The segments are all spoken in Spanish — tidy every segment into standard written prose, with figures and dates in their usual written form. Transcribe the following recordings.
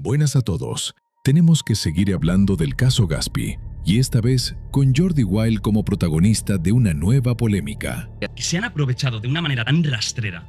Buenas a todos. Tenemos que seguir hablando del caso Gatsby, y esta vez con Jordi Wild como protagonista de una nueva polémica. Que se han aprovechado de una manera tan rastrera,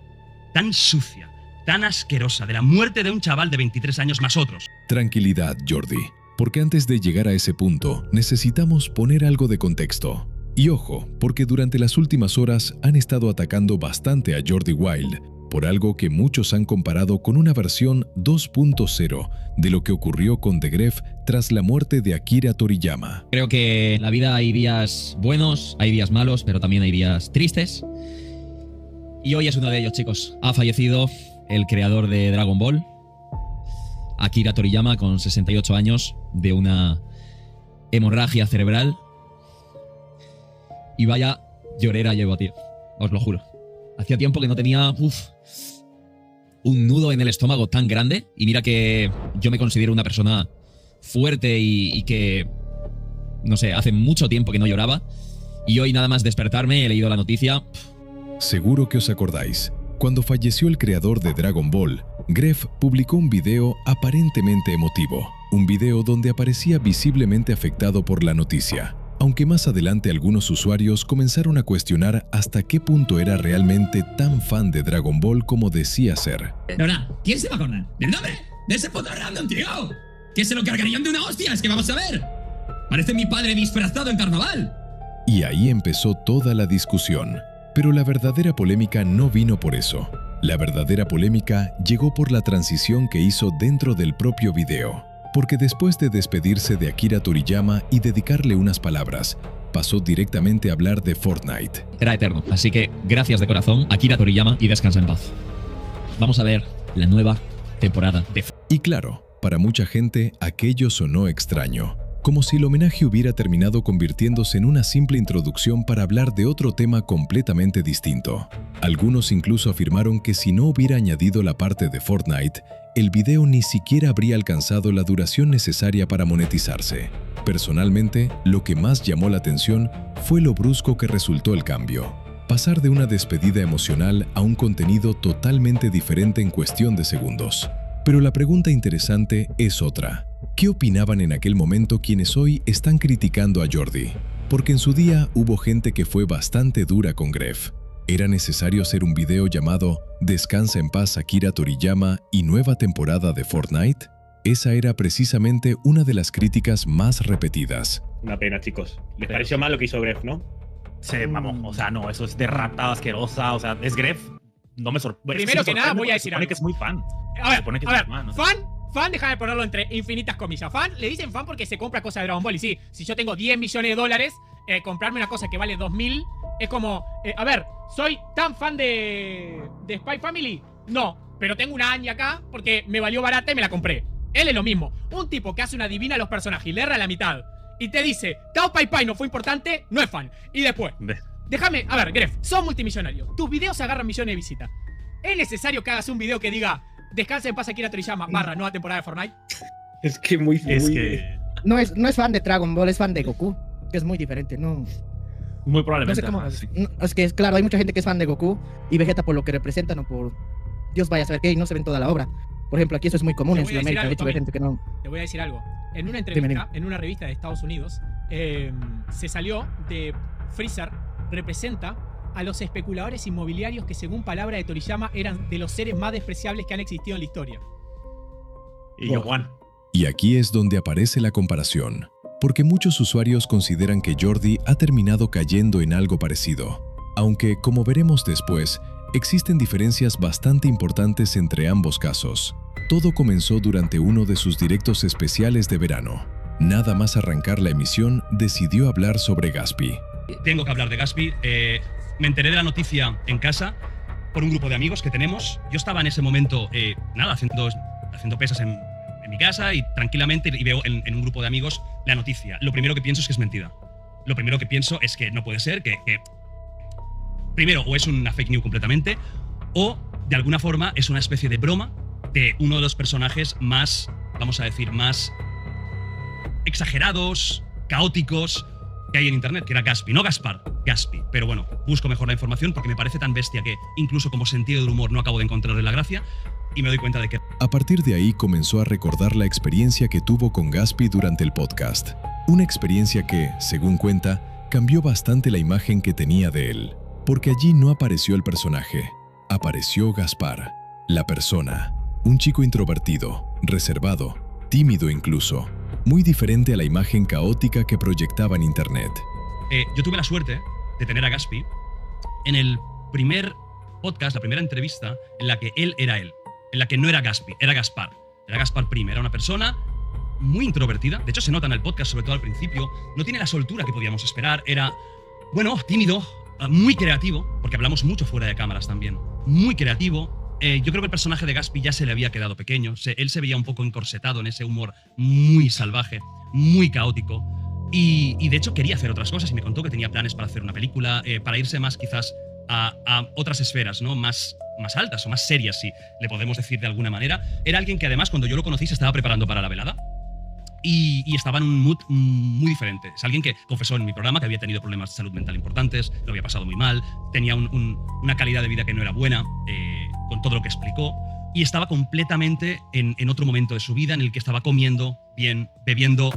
tan sucia, tan asquerosa de la muerte de un chaval de 23 años más otros. Tranquilidad, Jordi, porque antes de llegar a ese punto necesitamos poner algo de contexto. Y ojo, porque durante las últimas horas han estado atacando bastante a Jordi Wild por algo que muchos han comparado con una versión 2.0 de lo que ocurrió con The Grefg tras la muerte de Akira Toriyama. Creo que en la vida hay días buenos, hay días malos, pero también hay días tristes. Y hoy es uno de ellos, chicos. Ha fallecido el creador de Dragon Ball, Akira Toriyama, con 68 años, de una hemorragia cerebral. Y vaya llorera llevo, tío. Os lo juro. Hacía tiempo que no tenía un nudo en el estómago tan grande. Y mira que yo me considero una persona fuerte y que, no sé, hace mucho tiempo que no lloraba. Y hoy nada más despertarme he leído la noticia. Seguro que os acordáis. Cuando falleció el creador de Dragon Ball, Grefg publicó un video aparentemente emotivo. Un video donde aparecía visiblemente afectado por la noticia. Aunque más adelante algunos usuarios comenzaron a cuestionar hasta qué punto era realmente tan fan de Dragon Ball como decía ser. Nora, ¿quién se va a acordar? ¿Del nombre? ¡De ese puto random, tío! ¿Quién se lo cargarían de una hostia? Es que vamos a ver. Parece mi padre disfrazado en carnaval. Y ahí empezó toda la discusión. Pero la verdadera polémica no vino por eso. La verdadera polémica llegó por la transición que hizo dentro del propio video. Porque después de despedirse de Akira Toriyama y dedicarle unas palabras, pasó directamente a hablar de Fortnite. Era eterno, así que gracias de corazón, Akira Toriyama, y descansa en paz. Vamos a ver la nueva temporada de... Y claro, para mucha gente aquello sonó extraño, como si el homenaje hubiera terminado convirtiéndose en una simple introducción para hablar de otro tema completamente distinto. Algunos incluso afirmaron que si no hubiera añadido la parte de Fortnite, el video ni siquiera habría alcanzado la duración necesaria para monetizarse. Personalmente, lo que más llamó la atención fue lo brusco que resultó el cambio. Pasar de una despedida emocional a un contenido totalmente diferente en cuestión de segundos. Pero la pregunta interesante es otra. ¿Qué opinaban en aquel momento quienes hoy están criticando a Jordi? Porque en su día hubo gente que fue bastante dura con Grefg. ¿Era necesario hacer un video llamado Descansa en paz Akira Toriyama y nueva temporada de Fortnite? Esa era precisamente una de las críticas más repetidas. Una pena, chicos. ¿Les pareció mal lo que hizo Grefg, no? Sí, vamos, o sea, no, eso es de ratada asquerosa, o sea, es Grefg. No me sorprende. Primero que nada, voy a decir algo. Se supone que es muy fan. A ver, fan, déjame ponerlo entre infinitas comillas. Fan, le dicen fan porque se compra cosas de Dragon Ball. Y sí, si yo tengo 10 millones de dólares, comprarme una cosa que vale 2.000 es como, a ver, ¿soy tan fan de Spy Family? No, pero tengo una Anya acá porque me valió barata y me la compré. Él es lo mismo. Un tipo que hace una divina a los personajes y le erra la mitad y te dice, Tao Pai Pai no fue importante, no es fan. Y después, déjame, a ver, Grefg, sos multimillonario. Tus videos agarran millones de visitas. ¿Es necesario que hagas un video que diga Descansa en paz Akira Toriyama / nueva temporada de Fortnite? Es que muy... No es fan de Dragon Ball, es fan de Goku. Que es muy diferente, ¿no? Muy probablemente. No sé cómo, sí. Es que, claro, hay mucha gente que es fan de Goku y Vegeta por lo que representan o por... Dios vaya a saber qué, y no se ven toda la obra. Por ejemplo, aquí eso es muy común en Sudamérica. De hecho, hay gente que no... Te voy a decir algo. En una entrevista, en una revista de Estados Unidos, se salió de Freezer representa a los especuladores inmobiliarios que, según palabra de Toriyama, eran de los seres más despreciables que han existido en la historia. Y yo, Juan. Y aquí es donde aparece la comparación, porque muchos usuarios consideran que Jordi ha terminado cayendo en algo parecido, aunque, como veremos después, existen diferencias bastante importantes entre ambos casos. Todo comenzó durante uno de sus directos especiales de verano. Nada más arrancar la emisión, decidió hablar sobre Gatsby. Tengo que hablar de Gatsby. Me enteré de la noticia en casa por un grupo de amigos que tenemos. Yo estaba en ese momento, haciendo pesas en mi casa y tranquilamente, y veo en un grupo de amigos la noticia. Lo primero que pienso es que es mentira. Lo primero que pienso es que no puede ser, que primero, o es una fake news completamente, o de alguna forma es una especie de broma de uno de los personajes más, vamos a decir, más exagerados, caóticos que hay en internet, que era Gatsby, no Gaspar, Gatsby. Pero bueno, busco mejor la información porque me parece tan bestia que incluso como sentido del humor no acabo de encontrarle la gracia. y me doy cuenta de que... A partir de ahí comenzó a recordar la experiencia que tuvo con Gaspi durante el podcast. Una experiencia que, según cuenta, cambió bastante la imagen que tenía de él. Porque allí no apareció el personaje, apareció Gaspar, la persona. Un chico introvertido, reservado, tímido incluso, muy diferente a la imagen caótica que proyectaba en internet. Yo tuve la suerte de tener a Gaspi en el primer podcast, la primera entrevista en la que él era él, en la que no era Gaspi, era Gaspar. Era Gaspar Prim, era una persona muy introvertida. De hecho, se nota en el podcast, sobre todo al principio. No tiene la soltura que podíamos esperar. Era, bueno, tímido, muy creativo, porque hablamos mucho fuera de cámaras también. Muy creativo. Yo creo que el personaje de Gaspi ya se le había quedado pequeño. Él se veía un poco encorsetado en ese humor muy salvaje, muy caótico. Y de hecho quería hacer otras cosas y me contó que tenía planes para hacer una película, para irse más quizás a otras esferas, ¿no? Más altas o más serias, si le podemos decir de alguna manera. Era alguien que además, cuando yo lo conocí, se estaba preparando para la velada. Y estaba en un mood muy diferente. Es alguien que confesó en mi programa que había tenido problemas de salud mental importantes, lo había pasado muy mal, tenía una calidad de vida que no era buena, con todo lo que explicó, y estaba completamente en otro momento de su vida en el que estaba comiendo bien, bebiendo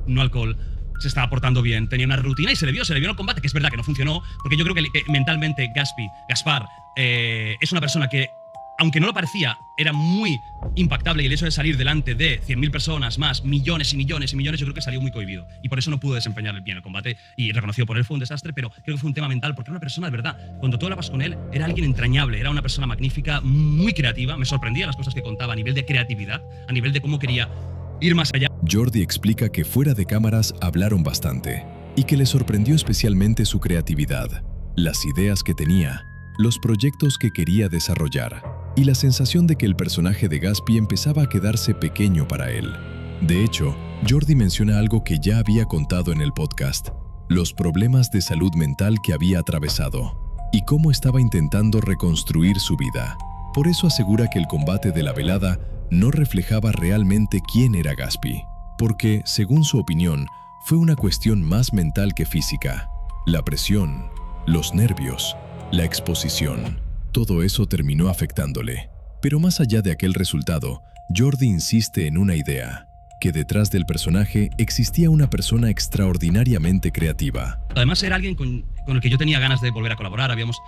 no alcohol, se estaba portando bien, tenía una rutina y se le vio en el combate, que es verdad que no funcionó, porque yo creo que mentalmente Gaspar es una persona que, aunque no lo parecía, era muy impactable, y el hecho de salir delante de 100.000 personas más, millones y millones y millones, yo creo que salió muy cohibido. Y por eso no pudo desempeñar bien el combate, y reconocido por él fue un desastre, pero creo que fue un tema mental, porque era una persona, de verdad, cuando tú hablabas con él, era alguien entrañable, era una persona magnífica, muy creativa, me sorprendía las cosas que contaba a nivel de creatividad, a nivel de cómo quería ir más allá. Jordi explica que fuera de cámaras hablaron bastante, y que le sorprendió especialmente su creatividad, las ideas que tenía, los proyectos que quería desarrollar, y la sensación de que el personaje de Gaspi empezaba a quedarse pequeño para él. De hecho, Jordi menciona algo que ya había contado en el podcast, los problemas de salud mental que había atravesado, y cómo estaba intentando reconstruir su vida. Por eso asegura que el combate de la velada no reflejaba realmente quién era Gaspi, porque, según su opinión, fue una cuestión más mental que física. La presión, los nervios, la exposición, todo eso terminó afectándole. Pero más allá de aquel resultado, Jordi insiste en una idea, que detrás del personaje existía una persona extraordinariamente creativa. Además era alguien con el que yo tenía ganas de volver a colaborar, habíamos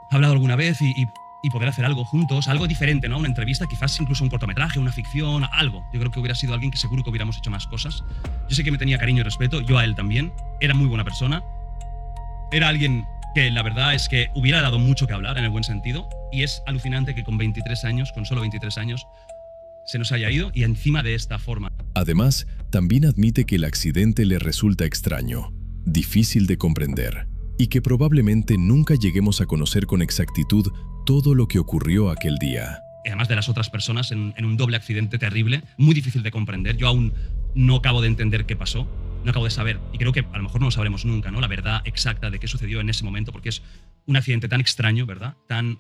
hablado alguna vez y poder hacer algo juntos, algo diferente, ¿no? Una entrevista, quizás incluso un cortometraje, una ficción, algo. Yo creo que hubiera sido alguien que seguro que hubiéramos hecho más cosas. Yo sé que me tenía cariño y respeto, yo a él también. Era muy buena persona. Era alguien que la verdad es que hubiera dado mucho que hablar en el buen sentido, y es alucinante que con solo 23 años, se nos haya ido, y encima de esta forma. Además, también admite que el accidente le resulta extraño, difícil de comprender, y que probablemente nunca lleguemos a conocer con exactitud todo lo que ocurrió aquel día. Además de las otras personas, en un doble accidente terrible, muy difícil de comprender. Yo aún no acabo de entender qué pasó, no acabo de saber, y creo que a lo mejor no lo sabremos nunca, ¿no? La verdad exacta de qué sucedió en ese momento, porque es un accidente tan extraño, ¿verdad? Tan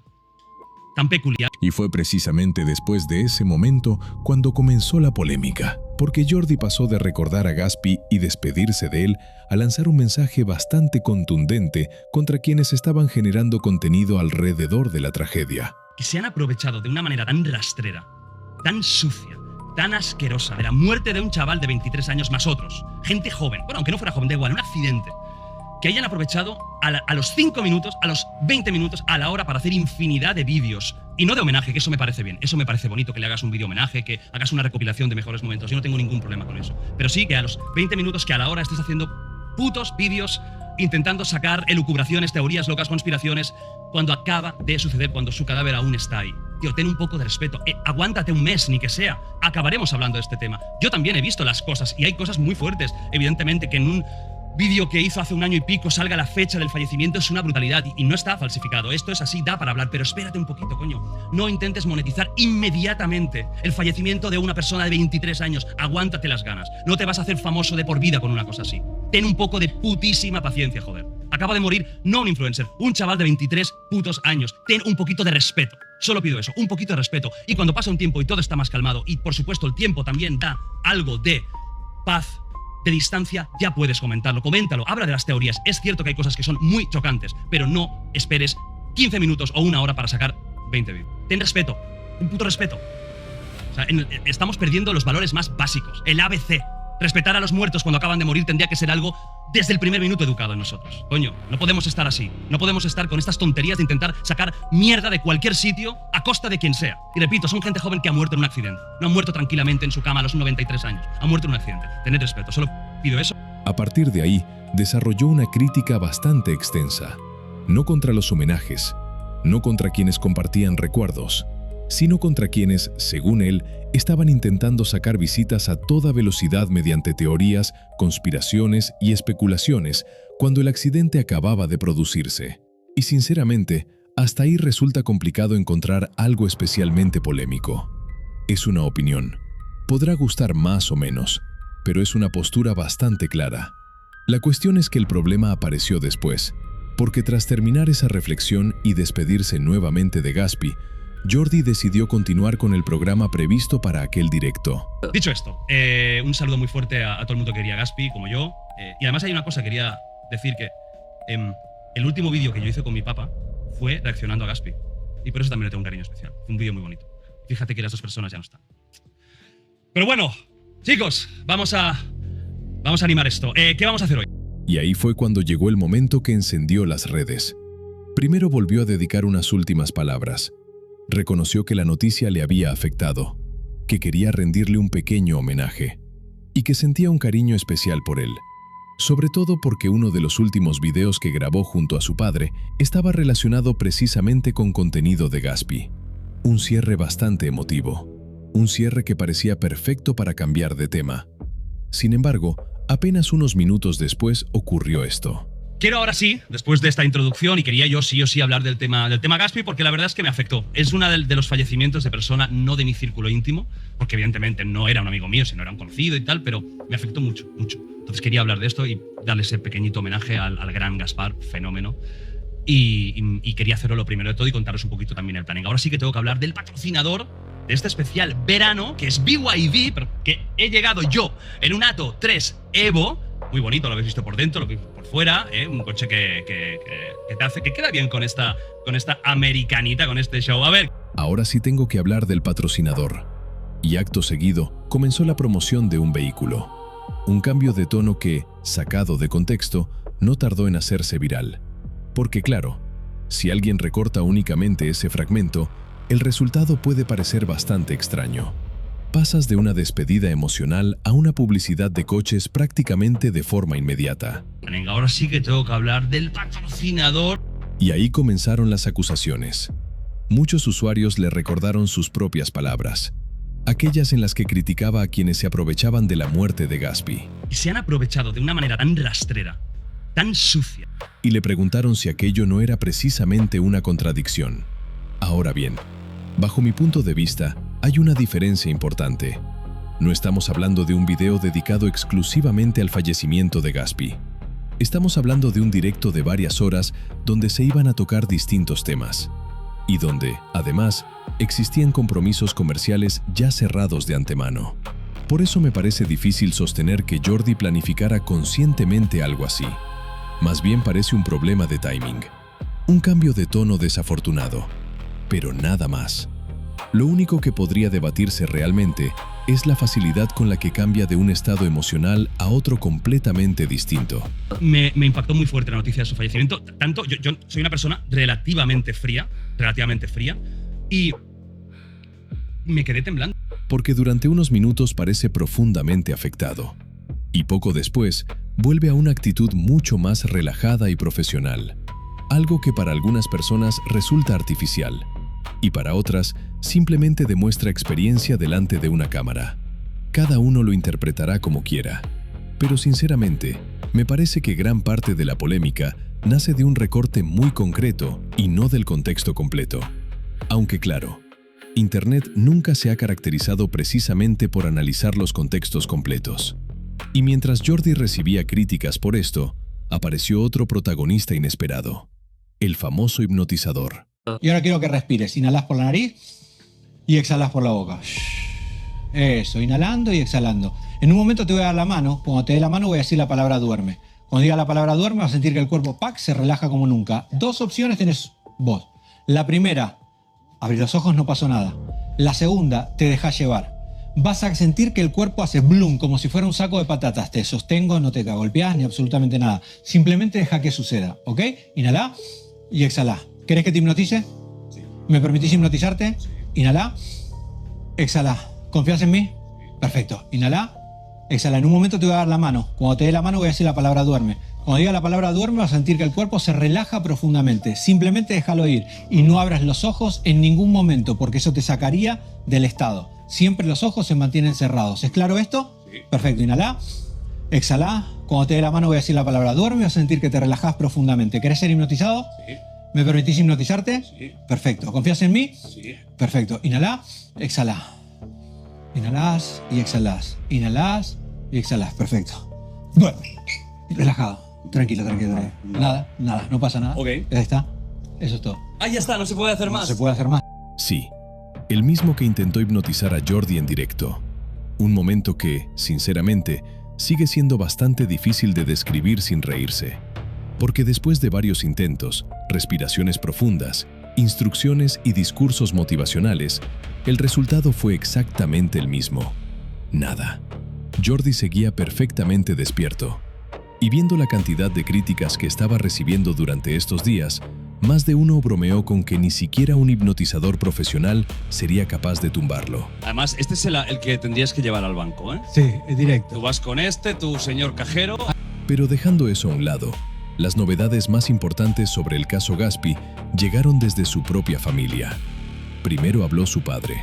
peculiar. Y fue precisamente después de ese momento cuando comenzó la polémica, porque Jordi pasó de recordar a Gaspi y despedirse de él a lanzar un mensaje bastante contundente contra quienes estaban generando contenido alrededor de la tragedia. Que se han aprovechado de una manera tan rastrera, tan sucia, tan asquerosa de la muerte de un chaval de 23 años más otros, gente joven, bueno, aunque no fuera joven, da igual, un accidente, que hayan aprovechado a los 5 minutos, a los 20 minutos, a la hora para hacer infinidad de vídeos, y no de homenaje, que eso me parece bien, eso me parece bonito, que le hagas un vídeo homenaje, que hagas una recopilación de mejores momentos, yo no tengo ningún problema con eso, pero sí que a los 20 minutos, que a la hora estés haciendo putos vídeos intentando sacar elucubraciones, teorías locas, conspiraciones, cuando acaba de suceder, cuando su cadáver aún está ahí. Tío, ten un poco de respeto. Aguántate un mes, ni que sea. Acabaremos hablando de este tema. Yo también he visto las cosas, y hay cosas muy fuertes. Evidentemente que en un vídeo que hizo hace un año y pico salga la fecha del fallecimiento es una brutalidad, y no está falsificado. Esto es así, da para hablar, pero espérate un poquito, coño. No intentes monetizar inmediatamente el fallecimiento de una persona de 23 años. Aguántate las ganas. No te vas a hacer famoso de por vida con una cosa así. Ten un poco de putísima paciencia, joder. Acaba de morir, no un influencer, un chaval de 23 putos años. Ten un poquito de respeto. Solo pido eso, un poquito de respeto. Y cuando pasa un tiempo y todo está más calmado, y por supuesto el tiempo también da algo de paz, de distancia, ya puedes comentarlo, coméntalo, habla de las teorías. Es cierto que hay cosas que son muy chocantes, pero no esperes 15 minutos o una hora para sacar 20 vídeos. Ten respeto, Un puto respeto. O sea, estamos perdiendo los valores más básicos. El ABC. Respetar a los muertos cuando acaban de morir tendría que ser algo desde el primer minuto educado en nosotros. Coño, no podemos estar así. No podemos estar con estas tonterías de intentar sacar mierda de cualquier sitio a costa de quien sea. Y repito, son gente joven que ha muerto en un accidente. No han muerto tranquilamente en su cama a los 93 años. Han muerto en un accidente. Tened respeto. Solo pido eso. A partir de ahí, desarrolló una crítica bastante extensa. No contra los homenajes, no contra quienes compartían recuerdos, sino contra quienes, según él, estaban intentando sacar visitas a toda velocidad mediante teorías, conspiraciones y especulaciones cuando el accidente acababa de producirse. Y sinceramente, hasta ahí resulta complicado encontrar algo especialmente polémico. Es una opinión. Podrá gustar más o menos, pero es una postura bastante clara. La cuestión es que el problema apareció después, porque tras terminar esa reflexión y despedirse nuevamente de Gaspi, Jordi decidió continuar con el programa previsto para aquel directo. Dicho esto, un saludo muy fuerte a todo el mundo que quería Gaspi, como yo. Y además hay una cosa, quería decir que el último vídeo que yo hice con mi papá fue reaccionando a Gaspi. Y por eso también le tengo un cariño especial. Fue un vídeo muy bonito. Fíjate que las dos personas ya no están. Pero bueno, chicos, vamos a animar esto. ¿Qué vamos a hacer hoy? Y ahí fue cuando llegó el momento que encendió las redes. Primero volvió a dedicar unas últimas palabras. Reconoció que la noticia le había afectado, que quería rendirle un pequeño homenaje y que sentía un cariño especial por él, sobre todo porque uno de los últimos videos que grabó junto a su padre estaba relacionado precisamente con contenido de Gaspi. Un cierre bastante emotivo, un cierre que parecía perfecto para cambiar de tema. Sin embargo, apenas unos minutos después ocurrió esto. Quiero ahora sí, después de esta introducción, y quería yo sí o sí hablar del tema Gaspi, porque la verdad es que me afectó. Es uno de los fallecimientos de persona no de mi círculo íntimo, porque evidentemente no era un amigo mío, sino era un conocido y tal, pero me afectó mucho, mucho. Entonces quería hablar de esto y darle ese pequeñito homenaje al gran Gaspar, fenómeno. Y quería hacerlo lo primero de todo y contaros un poquito también el planning. Ahora sí que tengo que hablar del patrocinador de este especial verano, que es BYD, pero que he llegado yo en un Atto 3 Evo. Muy bonito, lo habéis visto por dentro, lo habéis visto por fuera, un coche que te hace, que queda bien con esta americanita, con este show. A ver. Ahora sí tengo que hablar del patrocinador. Y acto seguido, comenzó la promoción de un vehículo. Un cambio de tono que, sacado de contexto, no tardó en hacerse viral. Porque claro, si alguien recorta únicamente ese fragmento, el resultado puede parecer bastante extraño. Pasas de una despedida emocional a una publicidad de coches prácticamente de forma inmediata. Venga, ahora sí que tengo que hablar del patrocinador. Y ahí comenzaron las acusaciones. Muchos usuarios le recordaron sus propias palabras, aquellas en las que criticaba a quienes se aprovechaban de la muerte de Gaspi. Y se han aprovechado de una manera tan rastrera, tan sucia. Y le preguntaron si aquello no era precisamente una contradicción. Ahora bien, bajo mi punto de vista, hay una diferencia importante. No estamos hablando de un video dedicado exclusivamente al fallecimiento de Gaspi. Estamos hablando de un directo de varias horas donde se iban a tocar distintos temas y donde, además, existían compromisos comerciales ya cerrados de antemano. Por eso me parece difícil sostener que Jordi planificara conscientemente algo así. Más bien parece un problema de timing, un cambio de tono desafortunado, pero nada más. Lo único que podría debatirse realmente es la facilidad con la que cambia de un estado emocional a otro completamente distinto. Me impactó muy fuerte la noticia de su fallecimiento. Tanto, yo soy una persona relativamente fría, y me quedé temblando. Porque durante unos minutos parece profundamente afectado, y poco después vuelve a una actitud mucho más relajada y profesional, algo que para algunas personas resulta artificial, y para otras simplemente demuestra experiencia delante de una cámara. Cada uno lo interpretará como quiera, pero sinceramente, me parece que gran parte de la polémica nace de un recorte muy concreto y no del contexto completo. Aunque claro, Internet nunca se ha caracterizado precisamente por analizar los contextos completos. Y mientras Jordi recibía críticas por esto, apareció otro protagonista inesperado, el famoso hipnotizador. Y ahora quiero que respires. Inhalás por la nariz y exhalás por la boca. Eso, inhalando y exhalando. En un momento te voy a dar la mano. Cuando te dé la mano voy a decir la palabra duerme. Cuando diga la palabra duerme vas a sentir que el cuerpo se relaja como nunca. Dos opciones tenés vos. La primera, Abrís los ojos, no pasó nada. La segunda, te dejás llevar. Vas a sentir que el cuerpo hace bloom, como si fuera un saco de patatas. Te sostengo, no te golpeás ni absolutamente nada. Simplemente deja que suceda, ¿ok? Inhalá y exhalá. ¿Querés que te hipnotice? Sí. ¿Me permitís hipnotizarte? Sí. Inhalá, exhalá. ¿Confías en mí? Perfecto. Inhalá, exhala. En un momento te voy a dar la mano. Cuando te dé la mano voy a decir la palabra duerme. Cuando diga la palabra duerme vas a sentir que el cuerpo se relaja profundamente. Simplemente déjalo ir y no abras los ojos en ningún momento porque eso te sacaría del estado. Siempre los ojos se mantienen cerrados. ¿Es claro esto? Sí. Perfecto. Inhalá, exhalá. Cuando te dé la mano voy a decir la palabra duerme vas a sentir que te relajás profundamente. ¿Querés ser hipnotizado? Sí. ¿Me permitís hipnotizarte? Sí. Perfecto. ¿Confías en mí? Sí. Perfecto. Inhalá, exhalá. Inhalás y exhalás. Inhalás y exhalás. Perfecto. Duerme. Relajado. Tranquilo. Nada, no pasa nada. Ok. Ya está. Eso es todo. Ah, ya está, no se puede hacer más. No se puede hacer más. Sí, el mismo que intentó hipnotizar a Jordi en directo. Un momento que, sinceramente, sigue siendo bastante difícil de describir sin reírse. Porque después de varios intentos, respiraciones profundas, instrucciones y discursos motivacionales, el resultado fue exactamente el mismo. Nada. Jordi seguía perfectamente despierto. Y viendo la cantidad de críticas que estaba recibiendo durante estos días, más de uno bromeó con que ni siquiera un hipnotizador profesional sería capaz de tumbarlo. Además, este es el que tendrías que llevar al banco, ¿eh? Sí, es directo. Tú vas con tu señor cajero. Pero dejando eso a un lado, las novedades más importantes sobre el caso Gaspi llegaron desde su propia familia. Primero habló su padre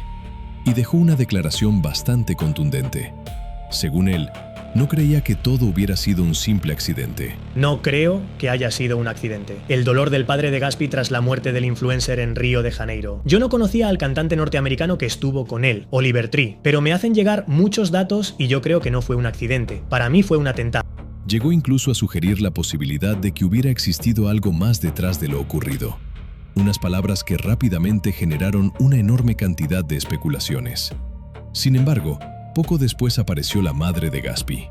y dejó una declaración bastante contundente. Según él, no creía que todo hubiera sido un simple accidente. No creo que haya sido un accidente. El dolor del padre de Gaspi tras la muerte del influencer en Río de Janeiro. Yo no conocía al cantante norteamericano que estuvo con él, Oliver Tree, pero me hacen llegar muchos datos y yo creo que no fue un accidente. Para mí fue un atentado. Llegó incluso a sugerir la posibilidad de que hubiera existido algo más detrás de lo ocurrido. Unas palabras que rápidamente generaron una enorme cantidad de especulaciones. Sin embargo, poco después apareció la madre de Gaspi,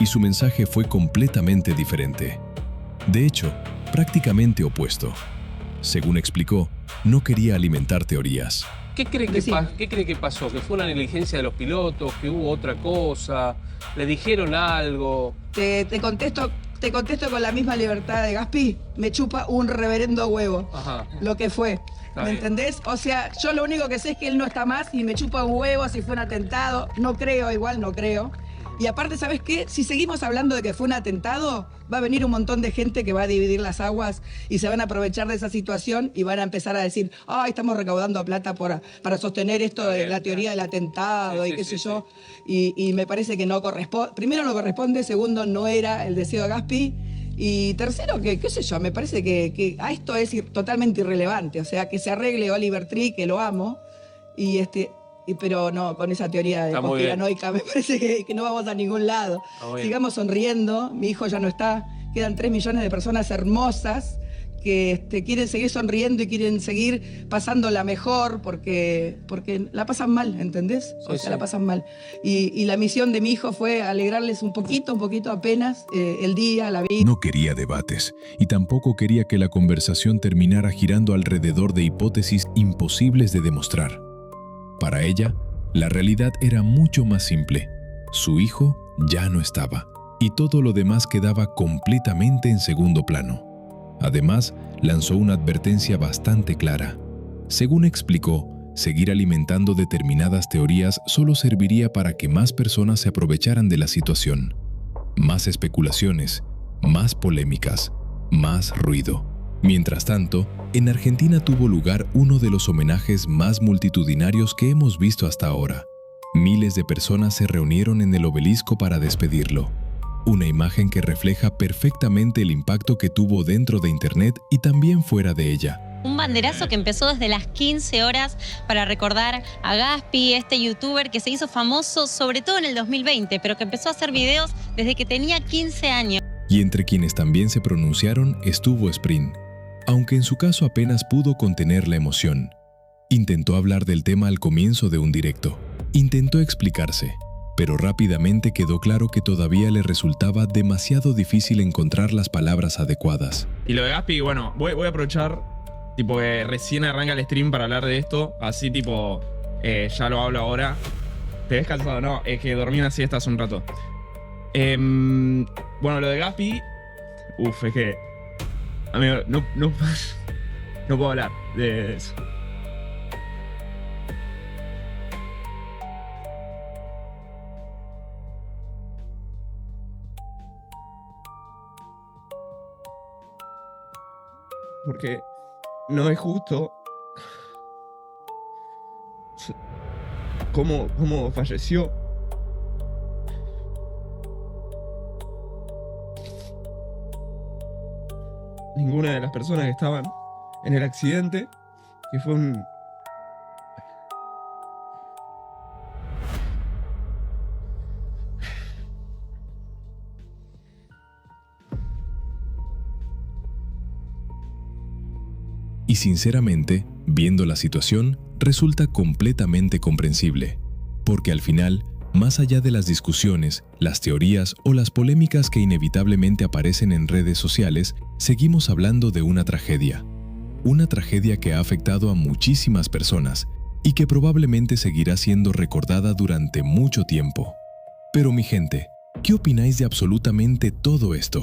y su mensaje fue completamente diferente. De hecho, prácticamente opuesto. Según explicó, no quería alimentar teorías. ¿Qué cree que pasó? ¿Que fue una negligencia de los pilotos? ¿Que hubo otra cosa? ¿Le dijeron algo? Te contesto con la misma libertad de Gaspi. Me chupa un reverendo huevo. Ajá. Lo que fue. ¿Me entendés? O sea, yo lo único que sé es que él no está más y me chupa un huevo si fue un atentado. No creo, igual no creo. Y aparte, ¿sabes qué? Si seguimos hablando de que fue un atentado, va a venir un montón de gente que va a dividir las aguas y se van a aprovechar de esa situación y van a empezar a decir, estamos recaudando plata para sostener esto de la teoría del atentado y qué sé yo. Y me parece que no corresponde. Primero, no corresponde. Segundo, no era el deseo de Gaspi. Y tercero, que qué sé yo, me parece que a esto es totalmente irrelevante. O sea, que se arregle Oliver Tree, que lo amo, pero no, con esa teoría de conspiranoica me parece que no vamos a ningún lado. Sigamos sonriendo, mi hijo ya no está, quedan 3 millones de personas hermosas que quieren seguir sonriendo y quieren seguir pasándola mejor porque la pasan mal, ¿entendés? La pasan mal. Y la misión de mi hijo fue alegrarles un poquito apenas el día, la vida. No quería debates y tampoco quería que la conversación terminara girando alrededor de hipótesis imposibles de demostrar. Para ella, la realidad era mucho más simple. Su hijo ya no estaba y todo lo demás quedaba completamente en segundo plano. Además, lanzó una advertencia bastante clara. Según explicó, seguir alimentando determinadas teorías solo serviría para que más personas se aprovecharan de la situación. Más especulaciones, más polémicas, más ruido. Mientras tanto, en Argentina tuvo lugar uno de los homenajes más multitudinarios que hemos visto hasta ahora. Miles de personas se reunieron en el obelisco para despedirlo. Una imagen que refleja perfectamente el impacto que tuvo dentro de Internet y también fuera de ella. Un banderazo que empezó desde las 15 horas para recordar a Gaspi, este youtuber que se hizo famoso sobre todo en el 2020, pero que empezó a hacer videos desde que tenía 15 años. Y entre quienes también se pronunciaron estuvo Sprint, aunque en su caso apenas pudo contener la emoción. Intentó hablar del tema al comienzo de un directo. Intentó explicarse, pero rápidamente quedó claro que todavía le resultaba demasiado difícil encontrar las palabras adecuadas. Y lo de Gaspi, bueno, voy a aprovechar tipo que recién arranca el stream para hablar de esto, así tipo, ya lo hablo ahora. ¿Te ves cansado? No, es que dormí una siesta hace un rato. Bueno, lo de Gaspi, es que, amigo, no puedo hablar de eso. Porque no es justo cómo falleció. Ninguna de las personas que estaban en el accidente, que fue un... Y sinceramente, viendo la situación, resulta completamente comprensible, porque al final, más allá de las discusiones, las teorías o las polémicas que inevitablemente aparecen en redes sociales, seguimos hablando de una tragedia que ha afectado a muchísimas personas y que probablemente seguirá siendo recordada durante mucho tiempo. Pero mi gente, ¿qué opináis de absolutamente todo esto?